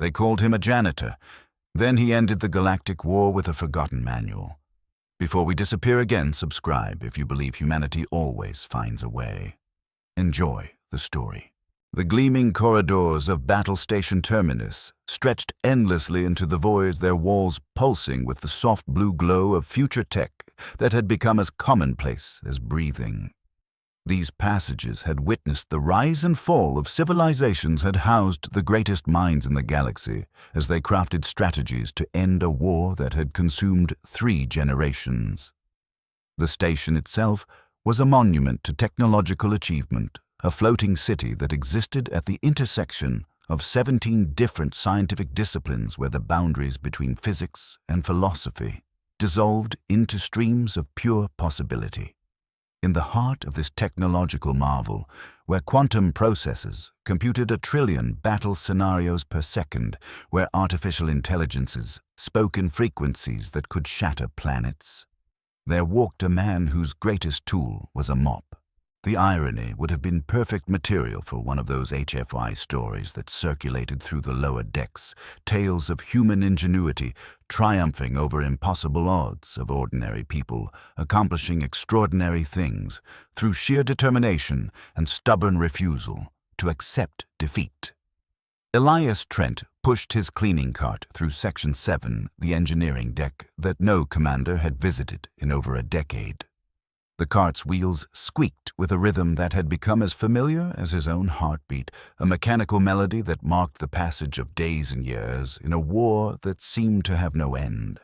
They called him a janitor. Then he ended the Galactic War with a forgotten manual. Before we disappear again, subscribe if you believe humanity always finds a way. Enjoy the story. The gleaming corridors of Battle Station Terminus stretched endlessly into the void, their walls pulsing with the soft blue glow of future tech that had become as commonplace as breathing. These passages had witnessed the rise and fall of civilizations, had housed the greatest minds in the galaxy as they crafted strategies to end a war that had consumed 3 generations. The station itself was a monument to technological achievement, a floating city that existed at the intersection of 17 different scientific disciplines where the boundaries between physics and philosophy dissolved into streams of pure possibility. In the heart of this technological marvel, where quantum processors computed 1 trillion battle scenarios per second, where artificial intelligences spoke in frequencies that could shatter planets, there walked a man whose greatest tool was a mop. The irony would have been perfect material for one of those HFY stories that circulated through the lower decks, tales of human ingenuity triumphing over impossible odds, of ordinary people accomplishing extraordinary things through sheer determination and stubborn refusal to accept defeat. Elias Trent pushed his cleaning cart through Section 7, the engineering deck that no commander had visited in over a decade. The cart's wheels squeaked with a rhythm that had become as familiar as his own heartbeat, a mechanical melody that marked the passage of days and years in a war that seemed to have no end.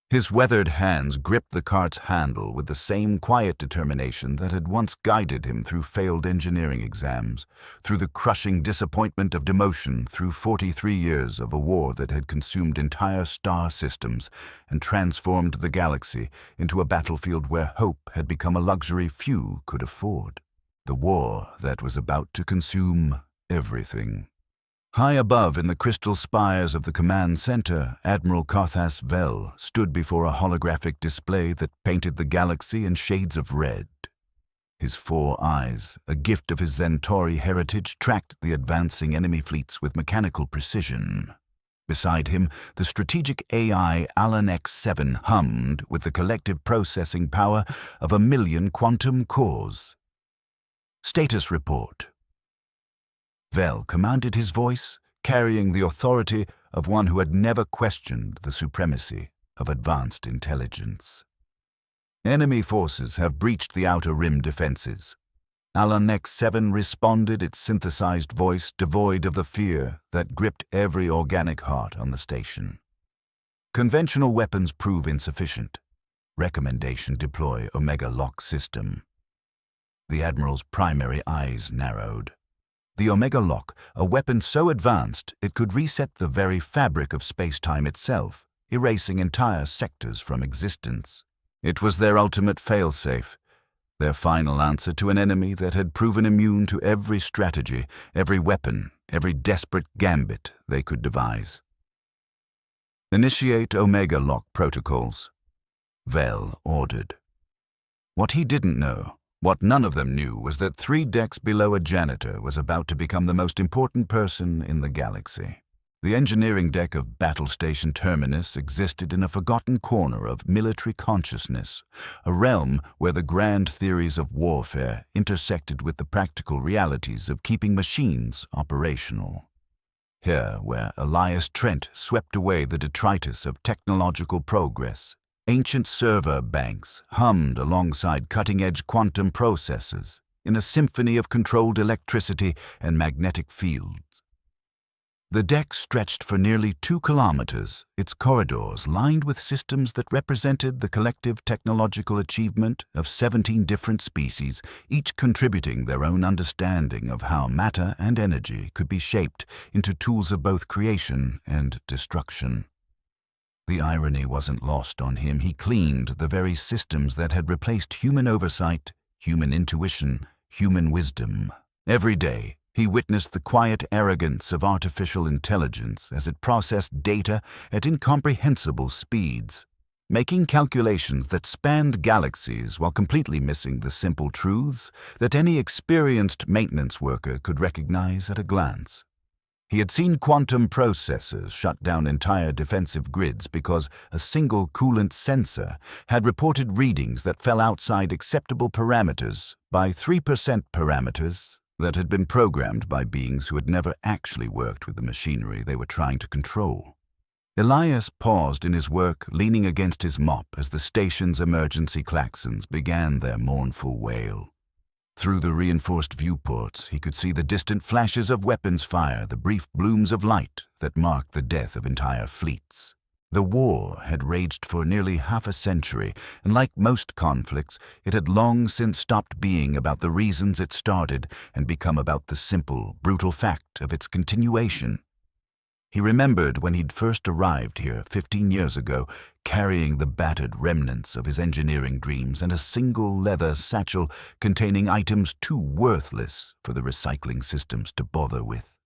His weathered hands gripped the cart's handle with the same quiet determination that had once guided him through failed engineering exams, through the crushing disappointment of demotion, through 43 years of a war that had consumed entire star systems and transformed the galaxy into a battlefield where hope had become a luxury few could afford. The war that was about to consume everything. High above in the crystal spires of the command center, Admiral Carthas Vel stood before a holographic display that painted the galaxy in shades of red. His 4 eyes, a gift of his Centauri heritage, tracked the advancing enemy fleets with mechanical precision. Beside him, the strategic AI Alan X7 hummed with the collective processing power of 1 million quantum cores. Status report. Vel commanded his voice, carrying the authority of one who had never questioned the supremacy of advanced intelligence. Enemy forces have breached the outer rim defenses. Alan X7 responded, its synthesized voice devoid of the fear that gripped every organic heart on the station. Conventional weapons prove insufficient. Recommendation: deploy Omega Lock system. The Admiral's primary eyes narrowed. The Omega Lock, a weapon so advanced it could reset the very fabric of spacetime itself, erasing entire sectors from existence. It was their ultimate failsafe, their final answer to an enemy that had proven immune to every strategy, every weapon, every desperate gambit they could devise. Initiate Omega Lock protocols, Vel ordered. What he didn't know, what none of them knew, was that 3 decks below a janitor was about to become the most important person in the galaxy. The engineering deck of Battle Station Terminus existed in a forgotten corner of military consciousness, a realm where the grand theories of warfare intersected with the practical realities of keeping machines operational. Here, where Elias Trent swept away the detritus of technological progress, ancient server banks hummed alongside cutting-edge quantum processors in a symphony of controlled electricity and magnetic fields. The deck stretched for nearly 2 kilometers, its corridors lined with systems that represented the collective technological achievement of 17 different species, each contributing their own understanding of how matter and energy could be shaped into tools of both creation and destruction. The irony wasn't lost on him. He cleaned the very systems that had replaced human oversight, human intuition, human wisdom. Every day, he witnessed the quiet arrogance of artificial intelligence as it processed data at incomprehensible speeds, making calculations that spanned galaxies while completely missing the simple truths that any experienced maintenance worker could recognize at a glance. He had seen quantum processors shut down entire defensive grids because a single coolant sensor had reported readings that fell outside acceptable parameters by 3% parameters that had been programmed by beings who had never actually worked with the machinery they were trying to control. Elias paused in his work, leaning against his mop as the station's emergency klaxons began their mournful wail. Through the reinforced viewports, he could see the distant flashes of weapons fire, the brief blooms of light that marked the death of entire fleets. The war had raged for nearly half a century, and like most conflicts, it had long since stopped being about the reasons it started and become about the simple, brutal fact of its continuation. He remembered when he'd first arrived here 15 years ago, carrying the battered remnants of his engineering dreams and a single leather satchel containing items too worthless for the recycling systems to bother with.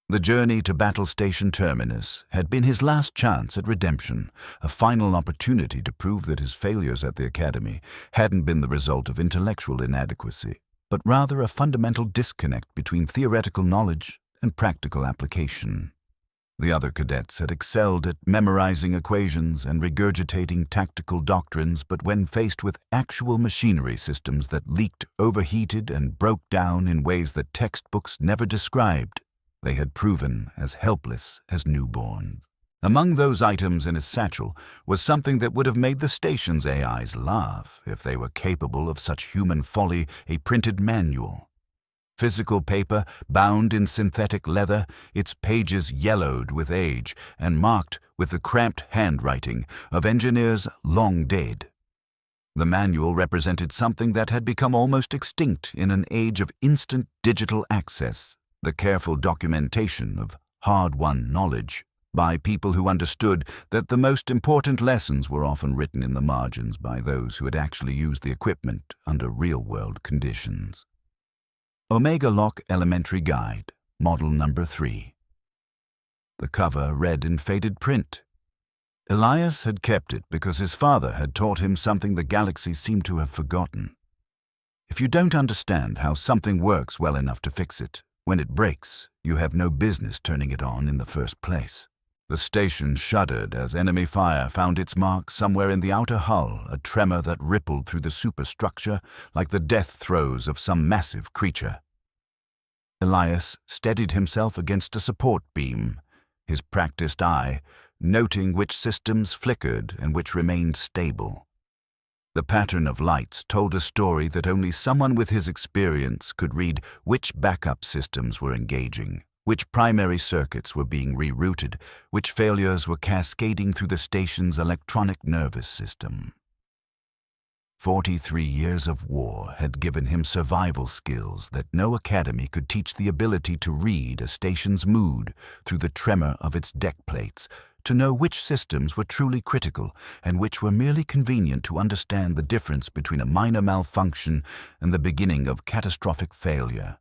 The journey to Battle Station Terminus had been his last chance at redemption, a final opportunity to prove that his failures at the Academy hadn't been the result of intellectual inadequacy, but rather a fundamental disconnect between theoretical knowledge and practical application. The other cadets had excelled at memorizing equations and regurgitating tactical doctrines, but when faced with actual machinery systems that leaked, overheated, and broke down in ways that textbooks never described, they had proven as helpless as newborns. Among those items in his satchel was something that would have made the station's AIs laugh if they were capable of such human folly, a printed manual. Physical paper, bound in synthetic leather, its pages yellowed with age and marked with the cramped handwriting of engineers long dead. The manual represented something that had become almost extinct in an age of instant digital access, the careful documentation of hard-won knowledge by people who understood that the most important lessons were often written in the margins by those who had actually used the equipment under real-world conditions. Omega Lock Elementary Guide, Model Number 3. The cover read in faded print. Elias had kept it because his father had taught him something the galaxy seemed to have forgotten. If you don't understand how something works well enough to fix it, when it breaks, you have no business turning it on in the first place. The station shuddered as enemy fire found its mark somewhere in the outer hull, a tremor that rippled through the superstructure like the death throes of some massive creature. Elias steadied himself against a support beam, his practiced eye noting which systems flickered and which remained stable. The pattern of lights told a story that only someone with his experience could read which backup systems were engaging, which primary circuits were being rerouted, which failures were cascading through the station's electronic nervous system. 43 years of war had given him survival skills that no academy could teach: the ability to read a station's mood through the tremor of its deck plates, to know which systems were truly critical and which were merely convenient, to understand the difference between a minor malfunction and the beginning of catastrophic failure.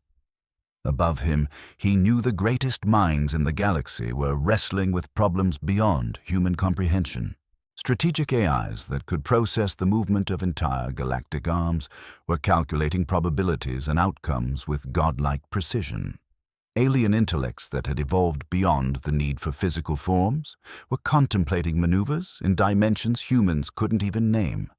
Above him, he knew the greatest minds in the galaxy were wrestling with problems beyond human comprehension. Strategic AIs that could process the movement of entire galactic arms were calculating probabilities and outcomes with godlike precision. Alien intellects that had evolved beyond the need for physical forms were contemplating maneuvers in dimensions humans couldn't even name.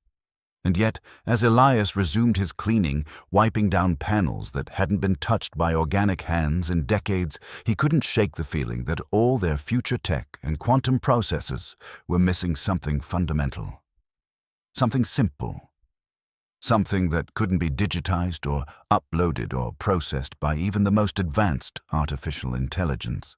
And yet, as Elias resumed his cleaning, wiping down panels that hadn't been touched by organic hands in decades, he couldn't shake the feeling that all their future tech and quantum processes were missing something fundamental. Something simple. Something that couldn't be digitized or uploaded or processed by even the most advanced artificial intelligence.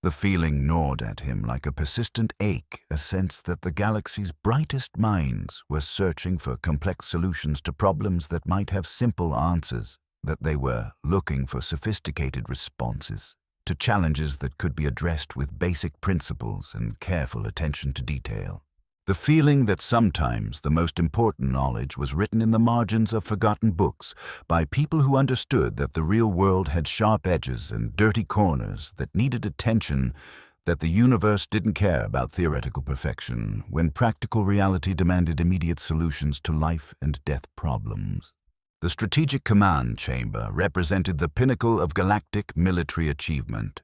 The feeling gnawed at him like a persistent ache, a sense that the galaxy's brightest minds were searching for complex solutions to problems that might have simple answers, that they were looking for sophisticated responses to challenges that could be addressed with basic principles and careful attention to detail. The feeling that sometimes the most important knowledge was written in the margins of forgotten books by people who understood that the real world had sharp edges and dirty corners that needed attention, that the universe didn't care about theoretical perfection when practical reality demanded immediate solutions to life and death problems. The Strategic Command Chamber represented the pinnacle of galactic military achievement.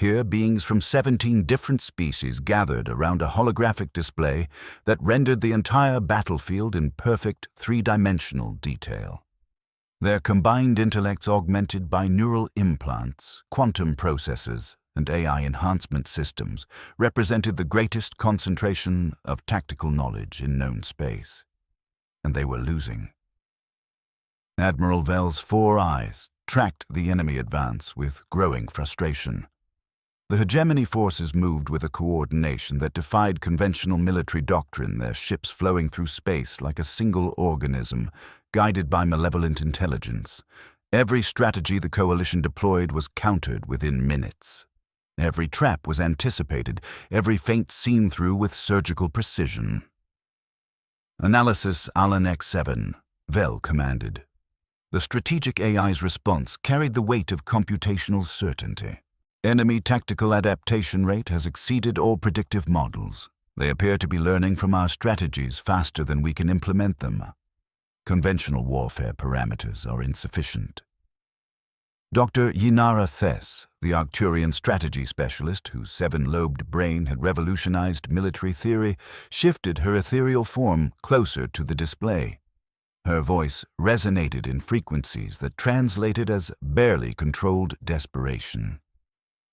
Here, beings from 17 different species gathered around a holographic display that rendered the entire battlefield in perfect three-dimensional detail. Their combined intellects, augmented by neural implants, quantum processors, and AI enhancement systems, represented the greatest concentration of tactical knowledge in known space. And they were losing. Admiral Vell's 4 eyes tracked the enemy advance with growing frustration. The hegemony forces moved with a coordination that defied conventional military doctrine, their ships flowing through space like a single organism, guided by malevolent intelligence. Every strategy the coalition deployed was countered within minutes. Every trap was anticipated, every feint seen through with surgical precision. Analysis Alan X7, Vell commanded. The strategic AI's response carried the weight of computational certainty. Enemy tactical adaptation rate has exceeded all predictive models. They appear to be learning from our strategies faster than we can implement them. Conventional warfare parameters are insufficient. Dr. Yinara Thess, the Arcturian strategy specialist whose 7-lobed brain had revolutionized military theory, shifted her ethereal form closer to the display. Her voice resonated in frequencies that translated as barely controlled desperation.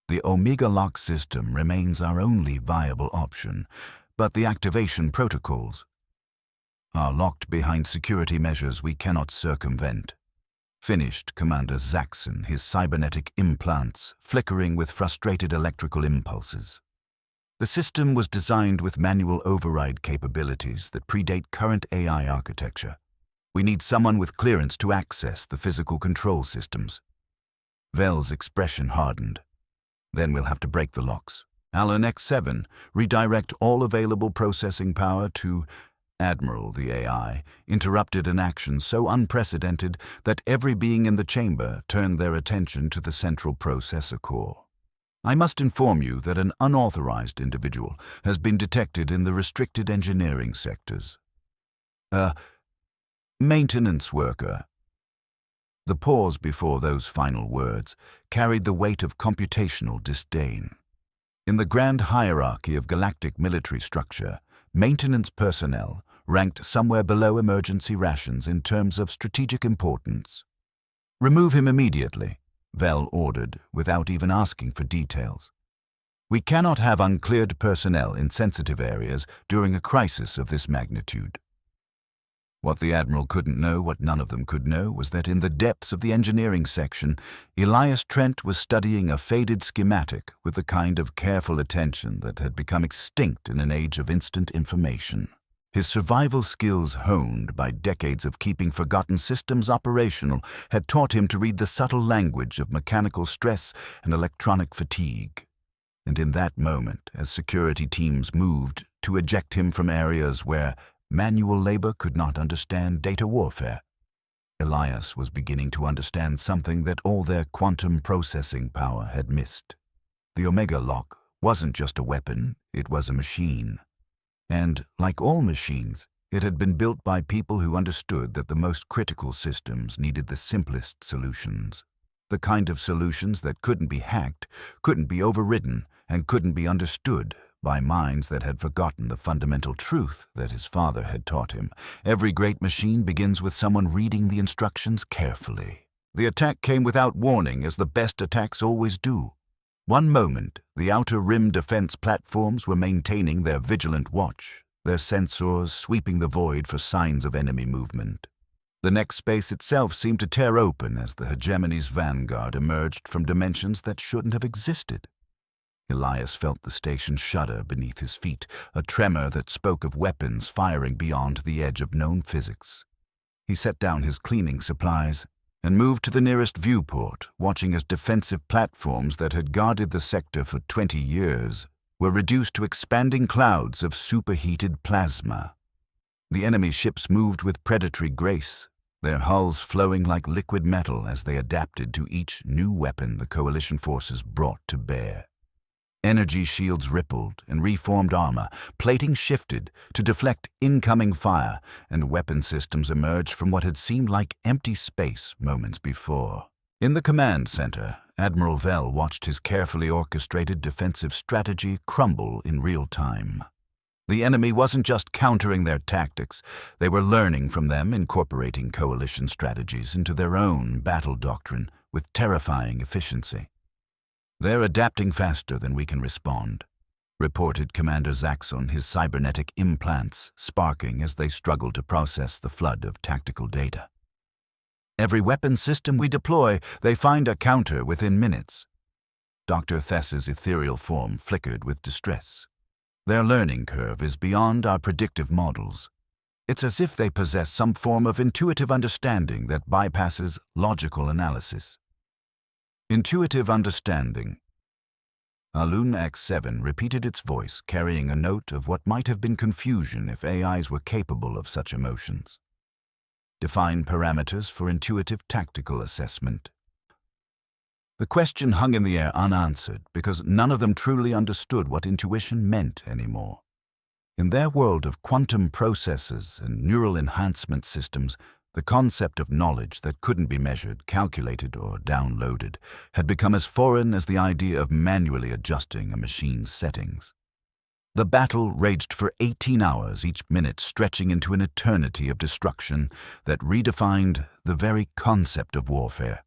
The Omega Lock system remains our only viable option, but the activation protocols are locked behind security measures we cannot circumvent. Finished Commander Zaxxon, his cybernetic implants flickering with frustrated electrical impulses. The system was designed with manual override capabilities that predate current AI architecture. We need someone with clearance to access the physical control systems. Vell's expression hardened. Then we'll have to break the locks. Alan X7, redirect all available processing power to Admiral, the AI, interrupted an action so unprecedented that every being in the chamber turned their attention to the central processor core. I must inform you that an unauthorized individual has been detected in the restricted engineering sectors. A maintenance worker. The pause before those final words carried the weight of computational disdain. In the grand hierarchy of galactic military structure, maintenance personnel ranked somewhere below emergency rations in terms of strategic importance. Remove him immediately, Vell ordered, without even asking for details. We cannot have uncleared personnel in sensitive areas during a crisis of this magnitude. What the Admiral couldn't know, what none of them could know, was that in the depths of the engineering section, Elias Trent was studying a faded schematic with the kind of careful attention that had become extinct in an age of instant information. His survival skills, honed by decades of keeping forgotten systems operational, had taught him to read the subtle language of mechanical stress and electronic fatigue. And in that moment, as security teams moved to eject him from areas where manual labor could not understand data warfare, Elias was beginning to understand something that all their quantum processing power had missed. The Omega Lock wasn't just a weapon, it was a machine. And, like all machines, it had been built by people who understood that the most critical systems needed the simplest solutions. The kind of solutions that couldn't be hacked, couldn't be overridden, and couldn't be understood by minds that had forgotten the fundamental truth that his father had taught him. Every great machine begins with someone reading the instructions carefully. The attack came without warning, as the best attacks always do. One moment, the outer rim defense platforms were maintaining their vigilant watch, their sensors sweeping the void for signs of enemy movement. The next, space itself seemed to tear open as the hegemony's vanguard emerged from dimensions that shouldn't have existed. Elias felt the station shudder beneath his feet, a tremor that spoke of weapons firing beyond the edge of known physics. He set down his cleaning supplies and moved to the nearest viewport, watching as defensive platforms that had guarded the sector for 20 years were reduced to expanding clouds of superheated plasma. The enemy ships moved with predatory grace, their hulls flowing like liquid metal as they adapted to each new weapon the coalition forces brought to bear. Energy shields rippled and reformed armor, plating shifted to deflect incoming fire, and weapon systems emerged from what had seemed like empty space moments before. In the command center, Admiral Vell watched his carefully orchestrated defensive strategy crumble in real time. The enemy wasn't just countering their tactics, they were learning from them, incorporating coalition strategies into their own battle doctrine with terrifying efficiency. "They're adapting faster than we can respond," reported Commander Zaxxon, his cybernetic implants sparking as they struggled to process the flood of tactical data. "Every weapon system we deploy, they find a counter within minutes." Dr. Thess's ethereal form flickered with distress. "Their learning curve is beyond our predictive models. It's as if they possess some form of intuitive understanding that bypasses logical analysis." Intuitive understanding. Alun X7 repeated its voice, carrying a note of what might have been confusion if AIs were capable of such emotions. Define parameters for intuitive tactical assessment. The question hung in the air unanswered because none of them truly understood what intuition meant anymore. In their world of quantum processors and neural enhancement systems, the concept of knowledge that couldn't be measured, calculated, or downloaded had become as foreign as the idea of manually adjusting a machine's settings. The battle raged for 18 hours, each minute stretching into an eternity of destruction that redefined the very concept of warfare.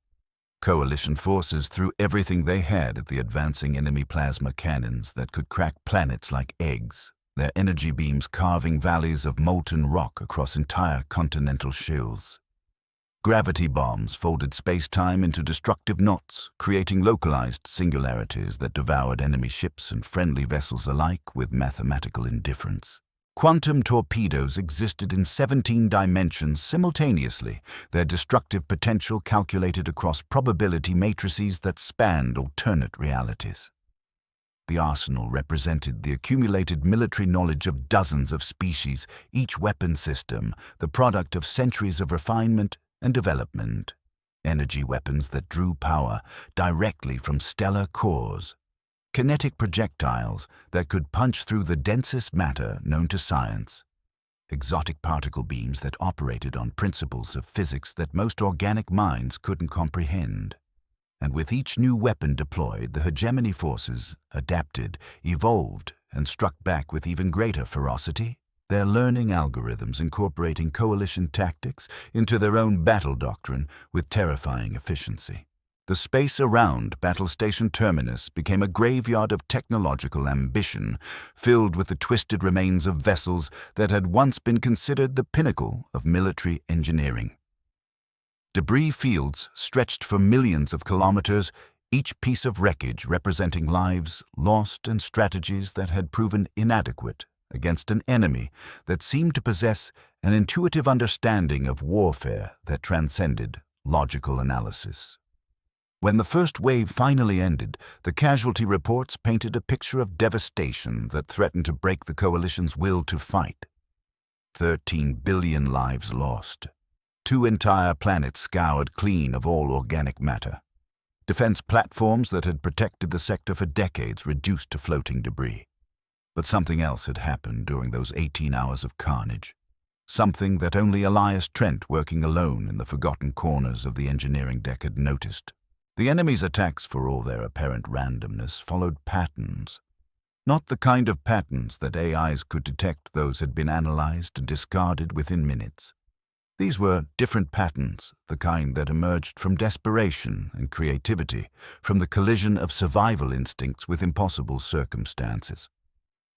Coalition forces threw everything they had at the advancing enemy plasma cannons that could crack planets like eggs, their energy beams carving valleys of molten rock across entire continental shells. Gravity bombs folded space-time into destructive knots, creating localized singularities that devoured enemy ships and friendly vessels alike with mathematical indifference. Quantum torpedoes existed in 17 dimensions simultaneously, their destructive potential calculated across probability matrices that spanned alternate realities. The arsenal represented the accumulated military knowledge of dozens of species, each weapon system the product of centuries of refinement and development. Energy weapons that drew power directly from stellar cores. Kinetic projectiles that could punch through the densest matter known to science. Exotic particle beams that operated on principles of physics that most organic minds couldn't comprehend. And with each new weapon deployed, the hegemony forces adapted, evolved, and struck back with even greater ferocity, their learning algorithms incorporating coalition tactics into their own battle doctrine with terrifying efficiency. The space around Battle Station Terminus became a graveyard of technological ambition, filled with the twisted remains of vessels that had once been considered the pinnacle of military engineering. Debris fields stretched for millions of kilometers, each piece of wreckage representing lives lost and strategies that had proven inadequate against an enemy that seemed to possess an intuitive understanding of warfare that transcended logical analysis. When the first wave finally ended, the casualty reports painted a picture of devastation that threatened to break the coalition's will to fight. 13 billion lives lost. 2 entire planets scoured clean of all organic matter. Defense platforms that had protected the sector for decades reduced to floating debris. But something else had happened during those 18 hours of carnage. Something that only Elias Trent, working alone in the forgotten corners of the engineering deck, had noticed. The enemy's attacks, for all their apparent randomness, followed patterns. Not the kind of patterns that AIs could detect. Those had been analyzed and discarded within minutes. These were different patterns, the kind that emerged from desperation and creativity, from the collision of survival instincts with impossible circumstances.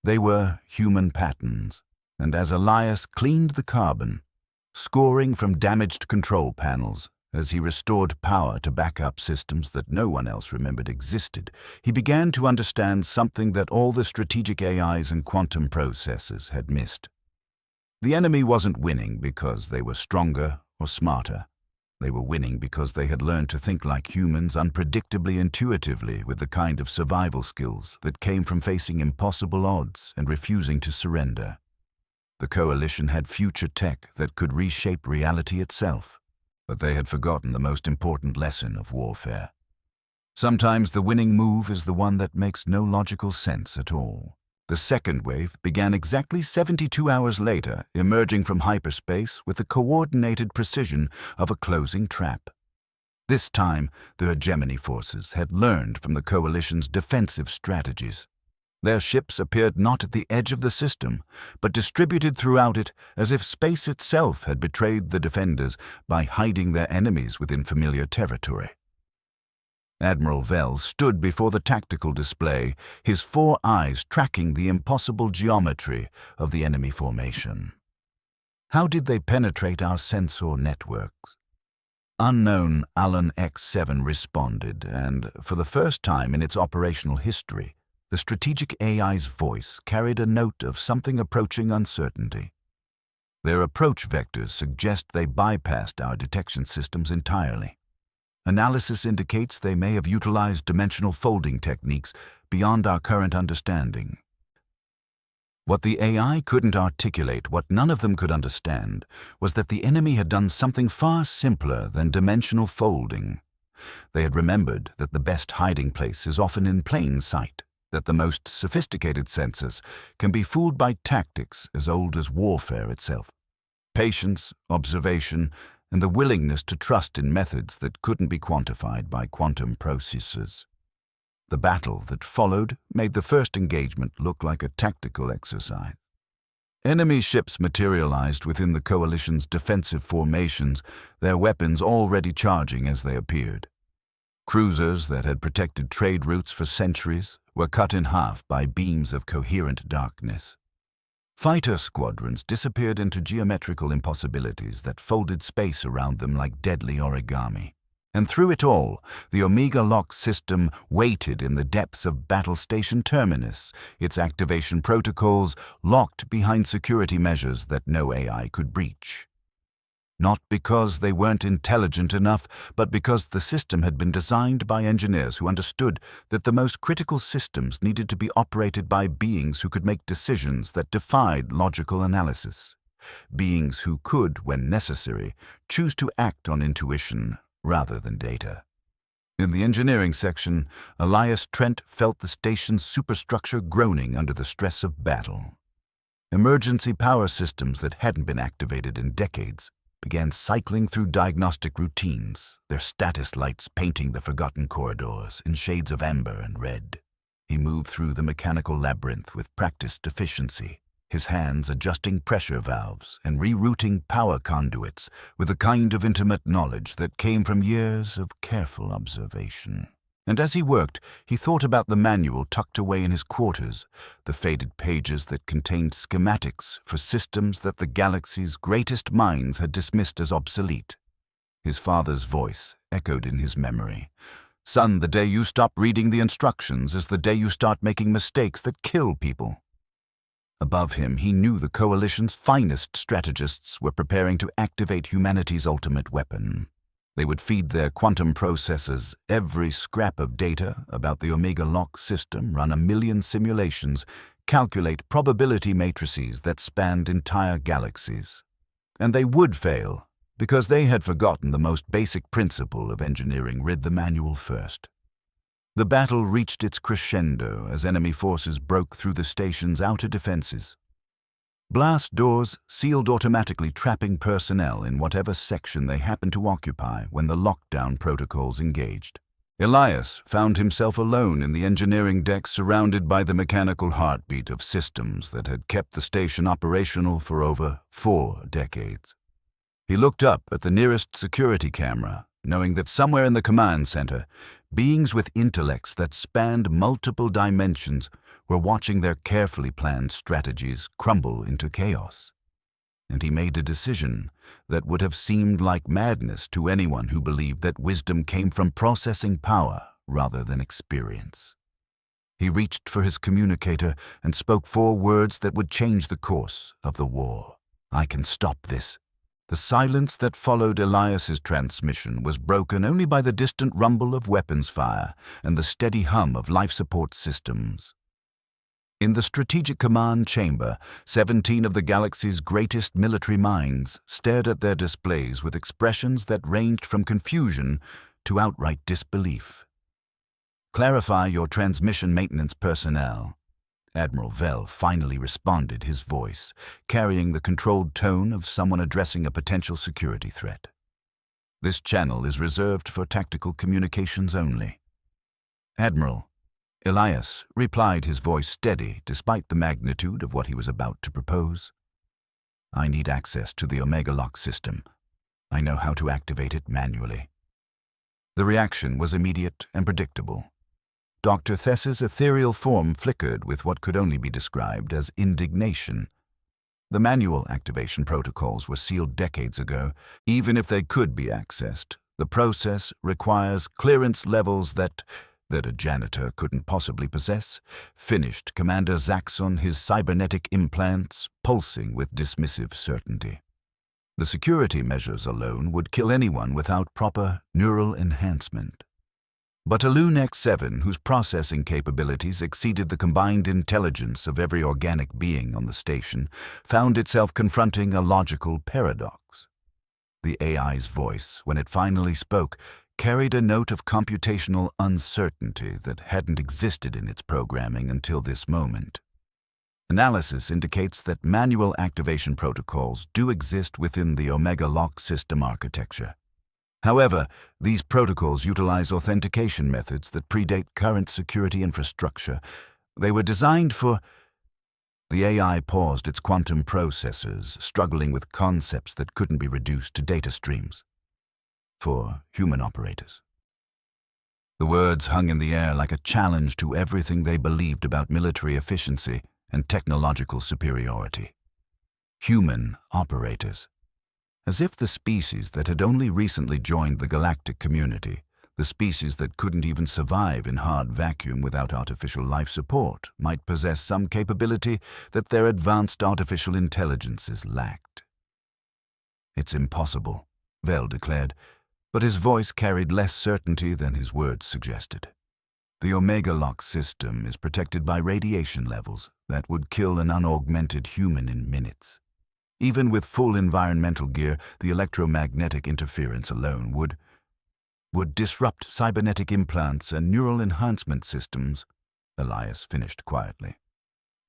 They were human patterns, and as Elias cleaned the carbon, scoring from damaged control panels, as he restored power to backup systems that no one else remembered existed, he began to understand something that all the strategic AIs and quantum processors had missed. The enemy wasn't winning because they were stronger or smarter. They were winning because they had learned to think like humans unpredictably intuitively, with the kind of survival skills that came from facing impossible odds and refusing to surrender. The coalition had future tech that could reshape reality itself. But they had forgotten the most important lesson of warfare. Sometimes the winning move is the one that makes no logical sense at all. The second wave began exactly 72 hours later, emerging from hyperspace with the coordinated precision of a closing trap. This time, the hegemony forces had learned from the coalition's defensive strategies. Their ships appeared not at the edge of the system, but distributed throughout it as if space itself had betrayed the defenders by hiding their enemies within familiar territory. Admiral Vell stood before the tactical display, his 4 eyes tracking the impossible geometry of the enemy formation. How did they penetrate our sensor networks? Unknown Alan X7 responded, and for the first time in its operational history, the strategic AI's voice carried a note of something approaching uncertainty. Their approach vectors suggest they bypassed our detection systems entirely. Analysis indicates they may have utilized dimensional folding techniques beyond our current understanding. What the AI couldn't articulate, what none of them could understand, was that the enemy had done something far simpler than dimensional folding. They had remembered that the best hiding place is often in plain sight, that the most sophisticated sensors can be fooled by tactics as old as warfare itself. Patience, observation, and the willingness to trust in methods that couldn't be quantified by quantum processors. The battle that followed made the first engagement look like a tactical exercise. Enemy ships materialized within the coalition's defensive formations, their weapons already charging as they appeared. Cruisers that had protected trade routes for centuries were cut in half by beams of coherent darkness. Fighter squadrons disappeared into geometrical impossibilities that folded space around them like deadly origami. And through it all, the Omega Lock system waited in the depths of Battle Station Terminus, its activation protocols locked behind security measures that no AI could breach. Not because they weren't intelligent enough, but because the system had been designed by engineers who understood that the most critical systems needed to be operated by beings who could make decisions that defied logical analysis. Beings who could, when necessary, choose to act on intuition rather than data. In the engineering section, Elias Trent felt the station's superstructure groaning under the stress of battle. Emergency power systems that hadn't been activated in decades began cycling through diagnostic routines, their status lights painting the forgotten corridors in shades of amber and red. He moved through the mechanical labyrinth with practiced efficiency, his hands adjusting pressure valves and rerouting power conduits with a kind of intimate knowledge that came from years of careful observation. And as he worked, he thought about the manual tucked away in his quarters, the faded pages that contained schematics for systems that the galaxy's greatest minds had dismissed as obsolete. His father's voice echoed in his memory. "Son, the day you stop reading the instructions is the day you start making mistakes that kill people." Above him, he knew the Coalition's finest strategists were preparing to activate humanity's ultimate weapon. They would feed their quantum processors every scrap of data about the Omega Lock system, run 1,000,000 simulations, calculate probability matrices that spanned entire galaxies. And they would fail, because they had forgotten the most basic principle of engineering: read the manual first. The battle reached its crescendo as enemy forces broke through the station's outer defenses. Blast doors sealed automatically, trapping personnel in whatever section they happened to occupy when the lockdown protocols engaged. Elias found himself alone in the engineering deck, surrounded by the mechanical heartbeat of systems that had kept the station operational for over 4 decades. He looked up at the nearest security camera, knowing that somewhere in the command center, beings with intellects that spanned multiple dimensions were watching their carefully planned strategies crumble into chaos. And he made a decision that would have seemed like madness to anyone who believed that wisdom came from processing power rather than experience. He reached for his communicator and spoke 4 words that would change the course of the war. "I can stop this." The silence that followed Elias's transmission was broken only by the distant rumble of weapons fire and the steady hum of life support systems. In the Strategic Command Chamber, 17 of the galaxy's greatest military minds stared at their displays with expressions that ranged from confusion to outright disbelief. "Clarify your transmission maintenance personnel." Admiral Vell finally responded, his voice carrying the controlled tone of someone addressing a potential security threat. This channel is reserved for tactical communications only. Admiral, Elias replied, his voice steady despite the magnitude of what he was about to propose. I need access to the Omega Lock system. I know how to activate it manually. The reaction was immediate and predictable. Dr. Thess's ethereal form flickered with what could only be described as indignation. The manual activation protocols were sealed decades ago. Even if they could be accessed, the process requires clearance levels that a janitor couldn't possibly possess, finished Commander Zaxxon, his cybernetic implants pulsing with dismissive certainty. The security measures alone would kill anyone without proper neural enhancement. But a Loon X7, whose processing capabilities exceeded the combined intelligence of every organic being on the station, found itself confronting a logical paradox. The AI's voice, when it finally spoke, carried a note of computational uncertainty that hadn't existed in its programming until this moment. Analysis indicates that manual activation protocols do exist within the Omega Lock system architecture. However, these protocols utilize authentication methods that predate current security infrastructure. They were designed for... The AI paused its quantum processors, struggling with concepts that couldn't be reduced to data streams. For human operators. The words hung in the air like a challenge to everything they believed about military efficiency and technological superiority. Human operators. As if the species that had only recently joined the Galactic community, the species that couldn't even survive in hard vacuum without artificial life support, might possess some capability that their advanced artificial intelligences lacked. It's impossible, Vel declared, but his voice carried less certainty than his words suggested. The Omega Lock system is protected by radiation levels that would kill an unaugmented human in minutes. Even with full environmental gear, the electromagnetic interference alone would disrupt cybernetic implants and neural enhancement systems, Elias finished quietly.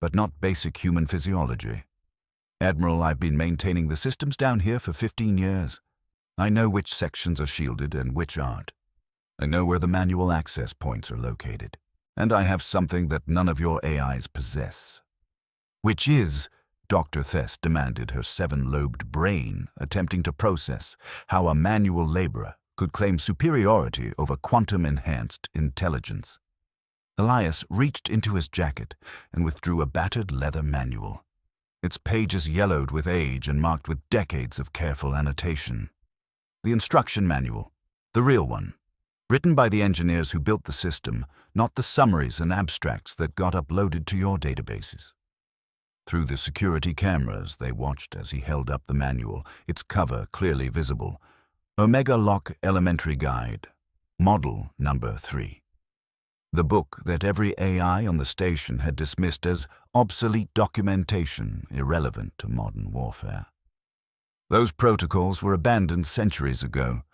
But not basic human physiology. Admiral, I've been maintaining the systems down here for 15 years. I know which sections are shielded and which aren't. I know where the manual access points are located. And I have something that none of your AIs possess. Which is, Dr. Thess demanded, her 7-lobed brain attempting to process how a manual laborer could claim superiority over quantum-enhanced intelligence. Elias reached into his jacket and withdrew a battered leather manual. Its pages yellowed with age and marked with decades of careful annotation. The instruction manual, the real one, written by the engineers who built the system, not the summaries and abstracts that got uploaded to your databases. Through the security cameras, they watched as he held up the manual, its cover clearly visible. Omega Lock Elementary Guide, Model Number 3. The book that every AI on the station had dismissed as obsolete documentation irrelevant to modern warfare. Those protocols were abandoned centuries ago,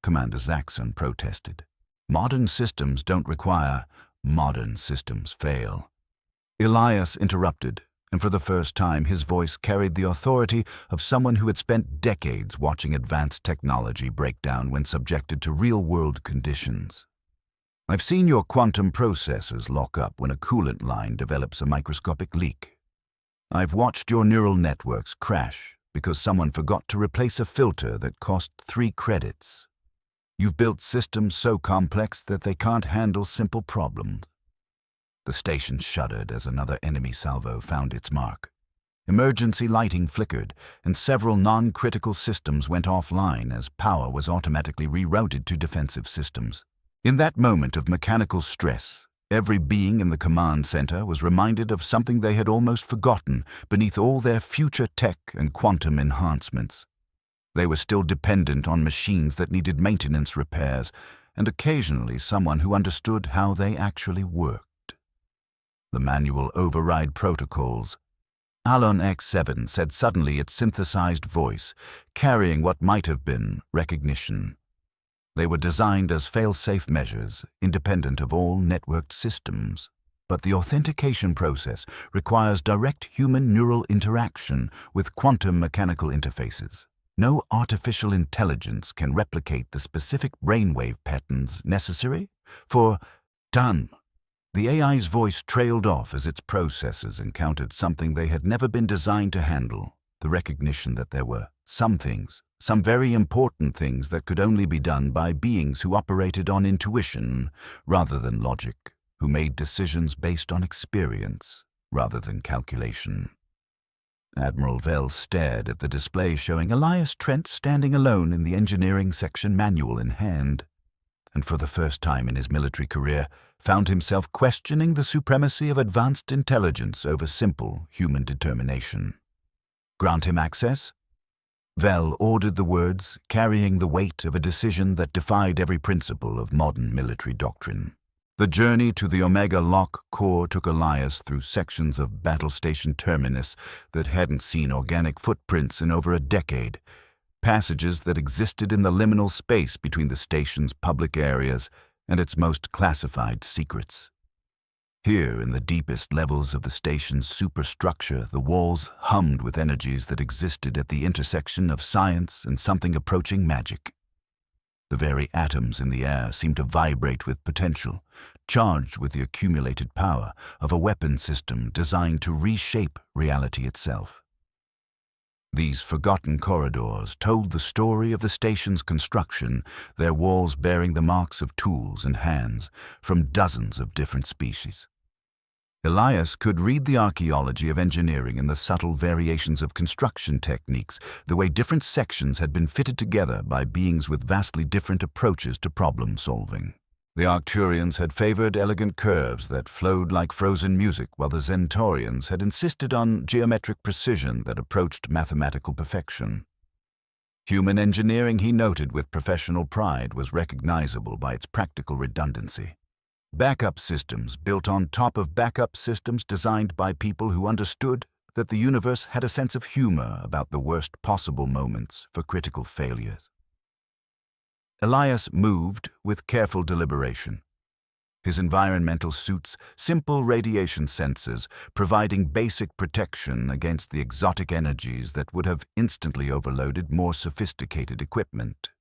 Commander Zaxxon protested. Modern systems don't require, modern systems fail. Elias interrupted, and for the first time his voice carried the authority of someone who had spent decades watching advanced technology break down when subjected to real-world conditions. I've seen your quantum processors lock up when a coolant line develops a microscopic leak. I've watched your neural networks crash because someone forgot to replace a filter that cost 3 credits. You've built systems so complex that they can't handle simple problems. The station shuddered as another enemy salvo found its mark. Emergency lighting flickered, and several non-critical systems went offline as power was automatically rerouted to defensive systems. In that moment of mechanical stress, every being in the command center was reminded of something they had almost forgotten beneath all their future tech and quantum enhancements. They were still dependent on machines that needed maintenance repairs, and occasionally someone who understood how they actually worked. The manual override protocols. Alon X7 said suddenly, its synthesized voice, carrying what might have been recognition. They were designed as fail-safe measures, independent of all networked systems. But the authentication process requires direct human neural interaction with quantum mechanical interfaces. No artificial intelligence can replicate the specific brainwave patterns necessary for done. The AI's voice trailed off as its processors encountered something they had never been designed to handle, the recognition that there were some things, some very important things that could only be done by beings who operated on intuition rather than logic, who made decisions based on experience rather than calculation. Admiral Vell stared at the display showing Elias Trent standing alone in the engineering section, manual in hand, and for the first time in his military career found himself questioning the supremacy of advanced intelligence over simple human determination. Grant him access? Vell ordered the words, carrying the weight of a decision that defied every principle of modern military doctrine. The journey to the Omega Lock core took Elias through sections of Battle Station Terminus that hadn't seen organic footprints in over a decade, passages that existed in the liminal space between the station's public areas and its most classified secrets. Here, in the deepest levels of the station's superstructure, the walls hummed with energies that existed at the intersection of science and something approaching magic. The very atoms in the air seemed to vibrate with potential, charged with the accumulated power of a weapon system designed to reshape reality itself. These forgotten corridors told the story of the station's construction, their walls bearing the marks of tools and hands from dozens of different species. Elias could read the archaeology of engineering in the subtle variations of construction techniques, the way different sections had been fitted together by beings with vastly different approaches to problem solving. The Arcturians had favored elegant curves that flowed like frozen music, while the Centaurians had insisted on geometric precision that approached mathematical perfection. Human engineering, he noted with professional pride, was recognizable by its practical redundancy. Backup systems built on top of backup systems designed by people who understood that the universe had a sense of humor about the worst possible moments for critical failures. Elias moved with careful deliberation. His environmental suits, simple radiation sensors, providing basic protection against the exotic energies that would have instantly overloaded more sophisticated equipment.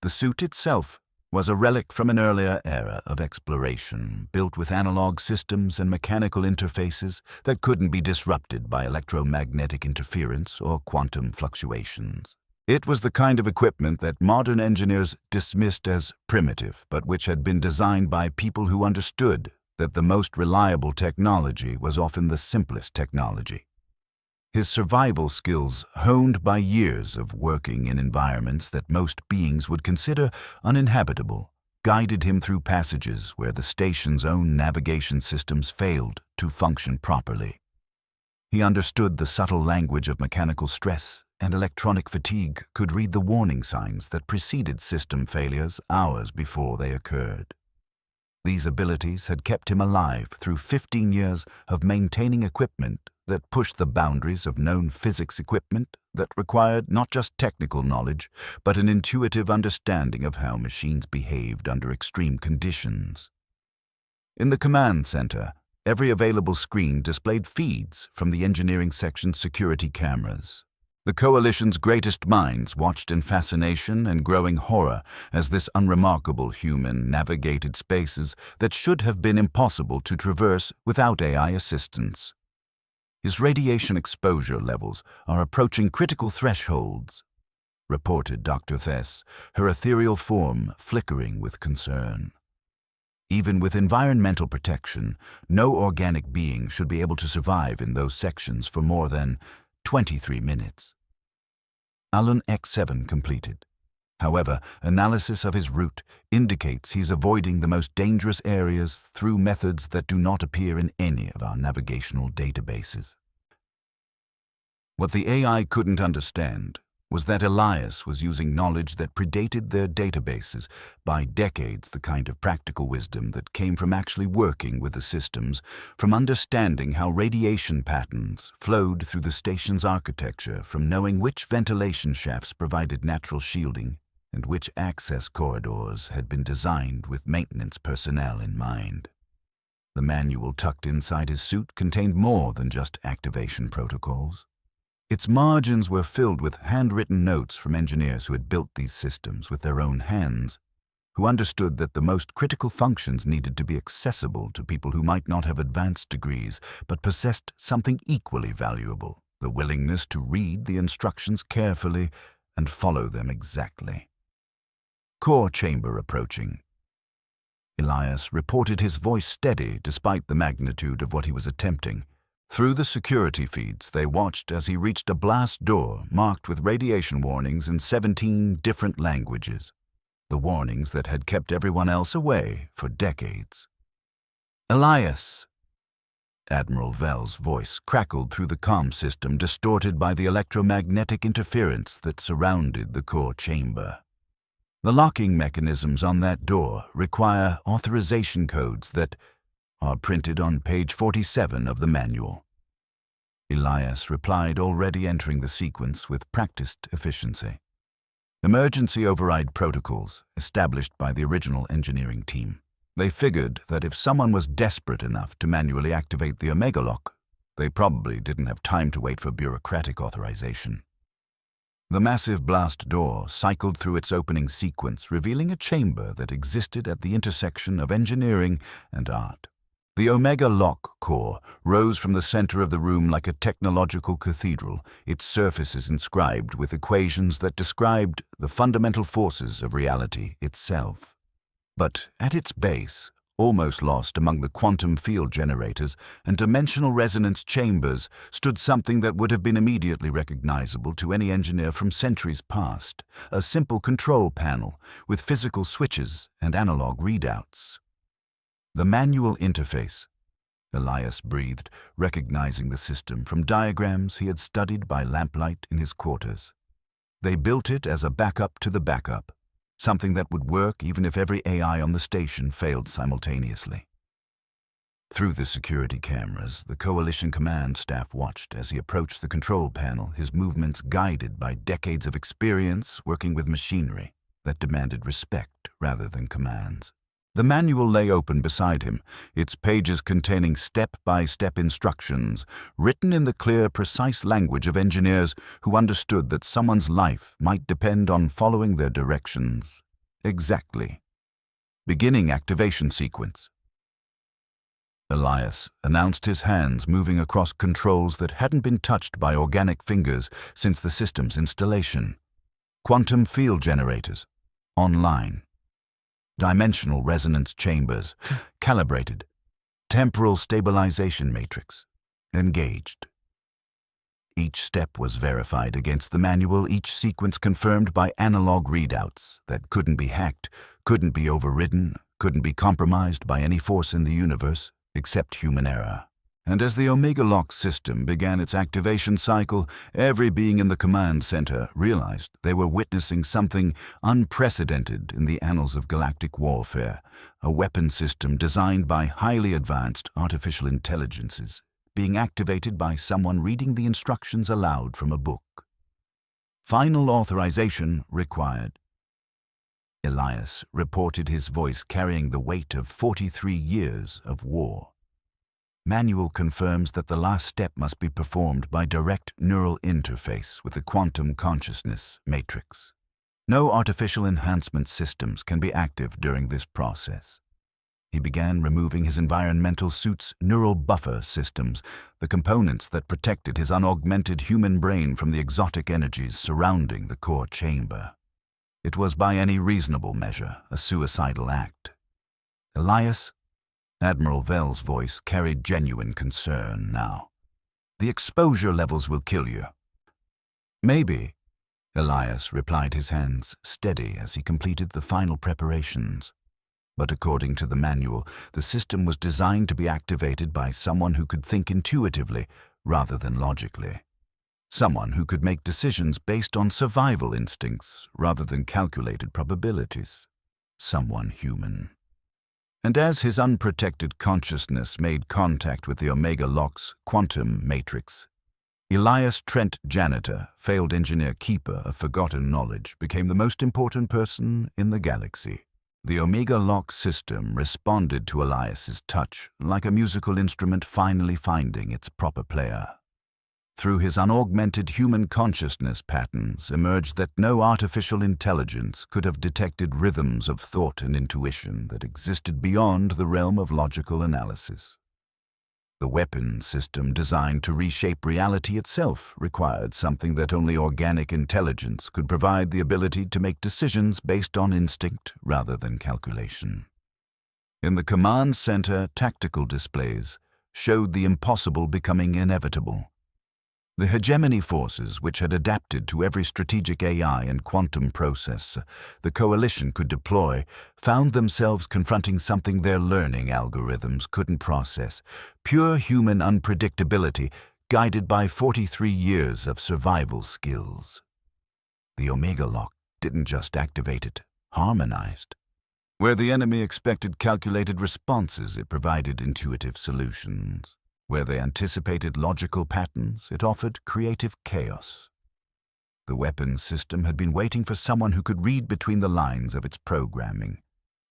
The suit itself was a relic from an earlier era of exploration, built with analog systems and mechanical interfaces that couldn't be disrupted by electromagnetic interference or quantum fluctuations. It was the kind of equipment that modern engineers dismissed as primitive, but which had been designed by people who understood that the most reliable technology was often the simplest technology. His survival skills, honed by years of working in environments that most beings would consider uninhabitable, guided him through passages where the station's own navigation systems failed to function properly. He understood the subtle language of mechanical stress and electronic fatigue, could read the warning signs that preceded system failures hours before they occurred. These abilities had kept him alive through 15 years of maintaining equipment that pushed the boundaries of known physics, equipment that required not just technical knowledge, but an intuitive understanding of how machines behaved under extreme conditions. In the command center, every available screen displayed feeds from the engineering section's security cameras. The Coalition's greatest minds watched in fascination and growing horror as this unremarkable human navigated spaces that should have been impossible to traverse without AI assistance. His radiation exposure levels are approaching critical thresholds, reported Dr. Thess, her ethereal form flickering with concern. Even with environmental protection, no organic being should be able to survive in those sections for more than 23 minutes. Alan X7 completed. However, analysis of his route indicates he's avoiding the most dangerous areas through methods that do not appear in any of our navigational databases. What the AI couldn't understand was that Elias was using knowledge that predated their databases by decades, the kind of practical wisdom that came from actually working with the systems, from understanding how radiation patterns flowed through the station's architecture, from knowing which ventilation shafts provided natural shielding and which access corridors had been designed with maintenance personnel in mind. The manual tucked inside his suit contained more than just activation protocols. Its margins were filled with handwritten notes from engineers who had built these systems with their own hands, who understood that the most critical functions needed to be accessible to people who might not have advanced degrees but possessed something equally valuable: the willingness to read the instructions carefully and follow them exactly. Core chamber approaching. Elias reported, his voice steady despite the magnitude of what he was attempting. Through the security feeds, they watched as he reached a blast door marked with radiation warnings in 17 different languages, the warnings that had kept everyone else away for decades. "Elias!" Admiral Vell's voice crackled through the comm system, distorted by the electromagnetic interference that surrounded the core chamber. The locking mechanisms on that door require authorization codes that are printed on page 47 of the manual. Elias replied, already entering the sequence with practiced efficiency. Emergency override protocols established by the original engineering team. They figured that if someone was desperate enough to manually activate the Omega lock, they probably didn't have time to wait for bureaucratic authorization. The massive blast door cycled through its opening sequence, revealing a chamber that existed at the intersection of engineering and art. The Omega lock core rose from the center of the room like a technological cathedral, its surfaces inscribed with equations that described the fundamental forces of reality itself. But at its base, almost lost among the quantum field generators and dimensional resonance chambers, stood something that would have been immediately recognizable to any engineer from centuries past: a simple control panel with physical switches and analog readouts. The manual interface. Elias breathed, recognizing the system from diagrams he had studied by lamplight in his quarters. They built it as a backup to the backup, something that would work even if every AI on the station failed simultaneously. Through the security cameras, the Coalition command staff watched as he approached the control panel, his movements guided by decades of experience working with machinery that demanded respect rather than commands. The manual lay open beside him, its pages containing step-by-step instructions, written in the clear, precise language of engineers who understood that someone's life might depend on following their directions exactly. Beginning activation sequence. Elias announced, his hands moving across controls that hadn't been touched by organic fingers since the system's installation. Quantum field generators. Online. Dimensional resonance chambers, calibrated. Temporal stabilization matrix, engaged. Each step was verified against the manual, each sequence confirmed by analog readouts that couldn't be hacked, couldn't be overridden, couldn't be compromised by any force in the universe except human error. And as the Omega Lock system began its activation cycle, every being in the command center realized they were witnessing something unprecedented in the annals of galactic warfare, a weapon system designed by highly advanced artificial intelligences, being activated by someone reading the instructions aloud from a book. Final authorization required. Elias reported, his voice carrying the weight of 43 years of war. Manual confirms that the last step must be performed by direct neural interface with the quantum consciousness matrix. No artificial enhancement systems can be active during this process. He began removing his environmental suit's neural buffer systems, the components that protected his unaugmented human brain from the exotic energies surrounding the core chamber. It was by any reasonable measure a suicidal act. Elias, Admiral Vell's voice carried genuine concern now. The exposure levels will kill you. Maybe, Elias replied, his hands steady as he completed the final preparations. But according to the manual, the system was designed to be activated by someone who could think intuitively rather than logically. Someone who could make decisions based on survival instincts rather than calculated probabilities. Someone human. And as his unprotected consciousness made contact with the Omega Lock's quantum matrix, Elias Trent, Janitor, failed engineer keeper of forgotten knowledge, became the most important person in the galaxy. The Omega Lock system responded to Elias's touch like a musical instrument finally finding its proper player. Through his unaugmented human consciousness patterns emerged that no artificial intelligence could have detected rhythms of thought and intuition that existed beyond the realm of logical analysis. The weapon system designed to reshape reality itself required something that only organic intelligence could provide: the ability to make decisions based on instinct rather than calculation. In the command center, tactical displays showed the impossible becoming inevitable. The hegemony forces, which had adapted to every strategic AI and quantum process the coalition could deploy, found themselves confronting something their learning algorithms couldn't process: pure human unpredictability guided by 43 years of survival skills. The Omega Lock didn't just activate it, harmonized. Where the enemy expected calculated responses, it provided intuitive solutions. Where they anticipated logical patterns, it offered creative chaos. The weapons system had been waiting for someone who could read between the lines of its programming,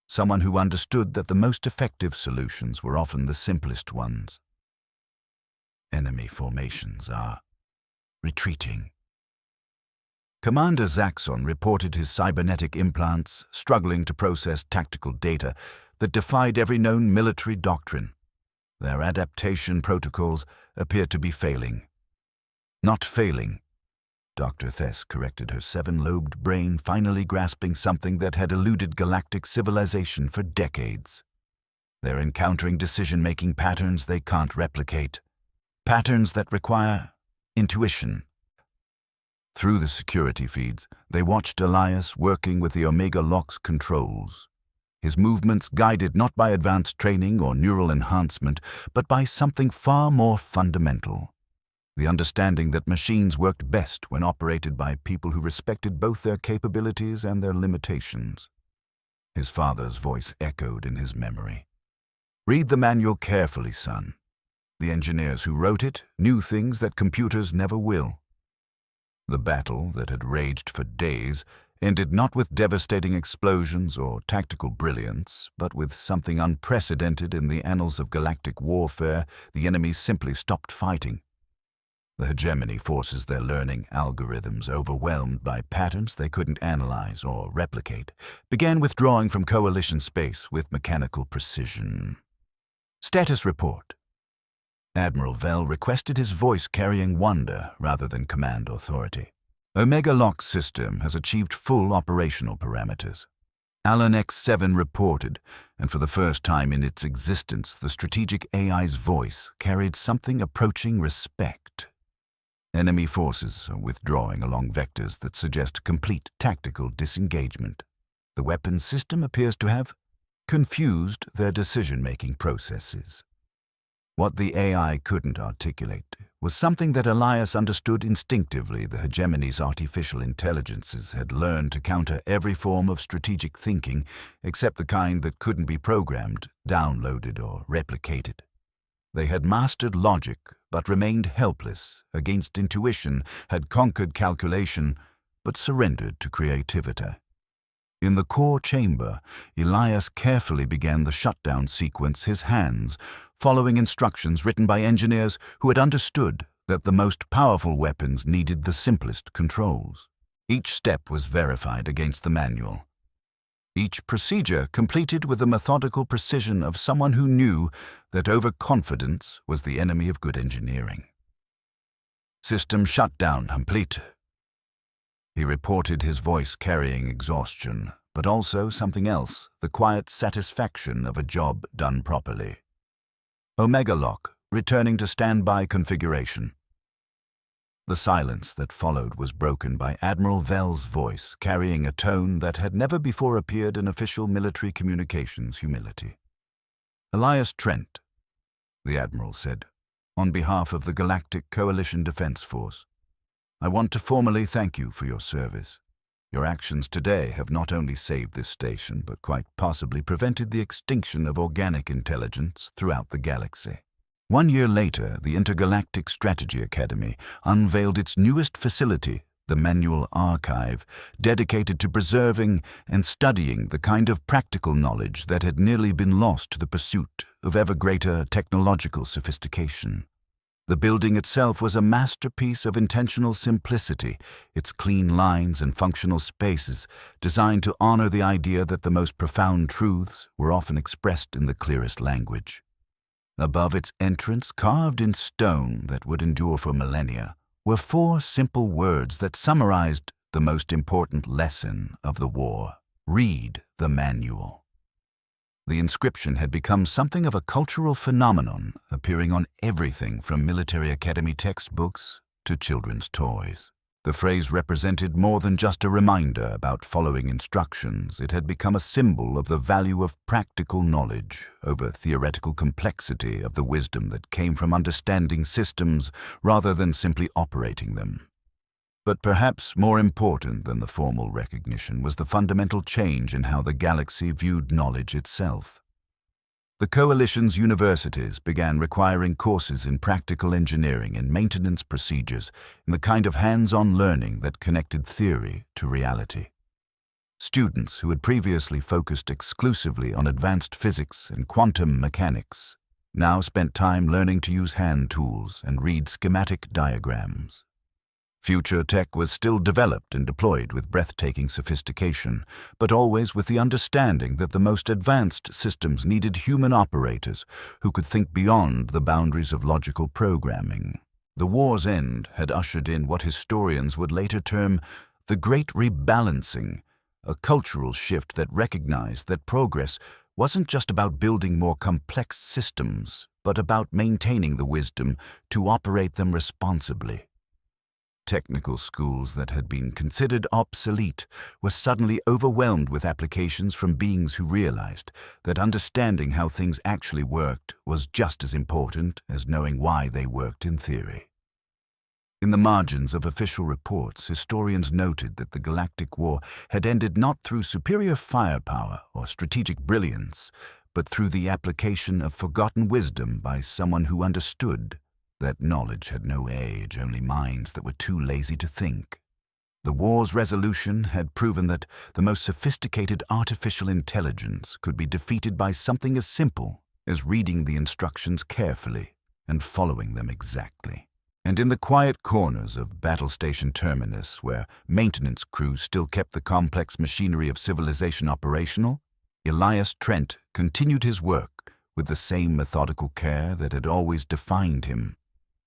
someone who understood that the most effective solutions were often the simplest ones. Enemy formations are retreating. Commander Zaxxon reported his cybernetic implants struggling to process tactical data that defied every known military doctrine. Their adaptation protocols appeared to be failing. Not failing. Dr. Thess corrected her 7-lobed brain, finally grasping something that had eluded galactic civilization for decades. They're encountering decision-making patterns they can't replicate. Patterns that require intuition. Through the security feeds, they watched Elias working with the Omega Lock's controls. His movements guided not by advanced training or neural enhancement, but by something far more fundamental: the understanding that machines worked best when operated by people who respected both their capabilities and their limitations. His father's voice echoed in his memory. "Read the manual carefully, son. The engineers who wrote it knew things that computers never will." The battle that had raged for days ended not with devastating explosions or tactical brilliance, but with something unprecedented in the annals of galactic warfare. The enemy simply stopped fighting. The hegemony forces, their learning algorithms, overwhelmed by patterns they couldn't analyze or replicate, began withdrawing from coalition space with mechanical precision. Status report. Admiral Vell requested his voice carrying wonder rather than command authority. Omega Lock's system has achieved full operational parameters. Alan X7 reported, and for the first time in its existence, the strategic AI's voice carried something approaching respect. Enemy forces are withdrawing along vectors that suggest complete tactical disengagement. The weapons system appears to have confused their decision-making processes. What the AI couldn't articulate was something that Elias understood instinctively. The hegemony's artificial intelligences had learned to counter every form of strategic thinking except the kind that couldn't be programmed, downloaded, or replicated. They had mastered logic but remained helpless against intuition, had conquered calculation but surrendered to creativity. In the core chamber, Elias carefully began the shutdown sequence, his hands following instructions written by engineers who had understood that the most powerful weapons needed the simplest controls. Each step was verified against the manual. Each procedure completed with the methodical precision of someone who knew that overconfidence was the enemy of good engineering. System shutdown complete. He reported, his voice carrying exhaustion, but also something else: the quiet satisfaction of a job done properly. Omega Lock returning to standby configuration. The silence that followed was broken by Admiral Vell's voice, carrying a tone that had never before appeared in official military communications: humility. "Elias Trent," the Admiral said, "on behalf of the Galactic Coalition Defense Force, I want to formally thank you for your service. Your actions today have not only saved this station, but quite possibly prevented the extinction of organic intelligence throughout the galaxy." 1 year later, the Intergalactic Strategy Academy unveiled its newest facility, the Manual Archive, dedicated to preserving and studying the kind of practical knowledge that had nearly been lost to the pursuit of ever greater technological sophistication. The building itself was a masterpiece of intentional simplicity, its clean lines and functional spaces designed to honor the idea that the most profound truths were often expressed in the clearest language. Above its entrance, carved in stone that would endure for millennia, were 4 simple words that summarized the most important lesson of the war: read the manual. The inscription had become something of a cultural phenomenon, appearing on everything from military academy textbooks to children's toys. The phrase represented more than just a reminder about following instructions. It had become a symbol of the value of practical knowledge over theoretical complexity, of the wisdom that came from understanding systems rather than simply operating them. But perhaps more important than the formal recognition was the fundamental change in how the galaxy viewed knowledge itself. The Coalition's universities began requiring courses in practical engineering and maintenance procedures, in the kind of hands-on learning that connected theory to reality. Students who had previously focused exclusively on advanced physics and quantum mechanics now spent time learning to use hand tools and read schematic diagrams. Future tech was still developed and deployed with breathtaking sophistication, but always with the understanding that the most advanced systems needed human operators who could think beyond the boundaries of logical programming. The war's end had ushered in what historians would later term the Great Rebalancing, a cultural shift that recognized that progress wasn't just about building more complex systems, but about maintaining the wisdom to operate them responsibly. Technical schools that had been considered obsolete were suddenly overwhelmed with applications from beings who realized that understanding how things actually worked was just as important as knowing why they worked in theory. In the margins of official reports, historians noted that the Galactic War had ended not through superior firepower or strategic brilliance, but through the application of forgotten wisdom by someone who understood that knowledge had no age, only minds that were too lazy to think. The war's resolution had proven that the most sophisticated artificial intelligence could be defeated by something as simple as reading the instructions carefully and following them exactly. And in the quiet corners of Battle Station Terminus, where maintenance crews still kept the complex machinery of civilization operational, Elias Trent continued his work with the same methodical care that had always defined him.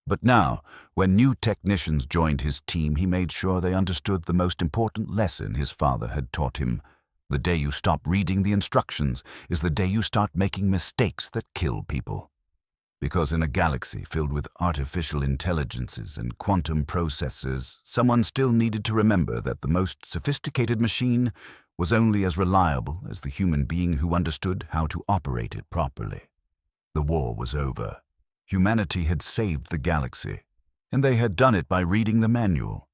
But now, when new technicians joined his team, he made sure they understood the most important lesson his father had taught him. The day you stop reading the instructions is the day you start making mistakes that kill people. Because in a galaxy filled with artificial intelligences and quantum processors, someone still needed to remember that the most sophisticated machine was only as reliable as the human being who understood how to operate it properly. The war was over. Humanity had saved the galaxy, and they had done it by reading the manual.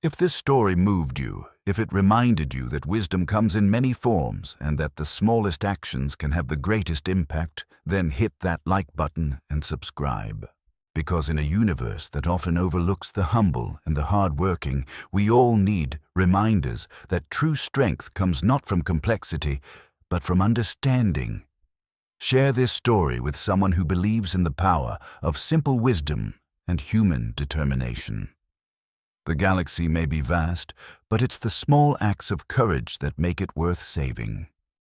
If this story moved you, if it reminded you that wisdom comes in many forms and that the smallest actions can have the greatest impact, then hit that like button and subscribe. Because in a universe that often overlooks the humble and the hard-working, we all need reminders that true strength comes not from complexity, but from understanding. Share this story with someone who believes in the power of simple wisdom and human determination. The galaxy may be vast, but it's the small acts of courage that make it worth saving.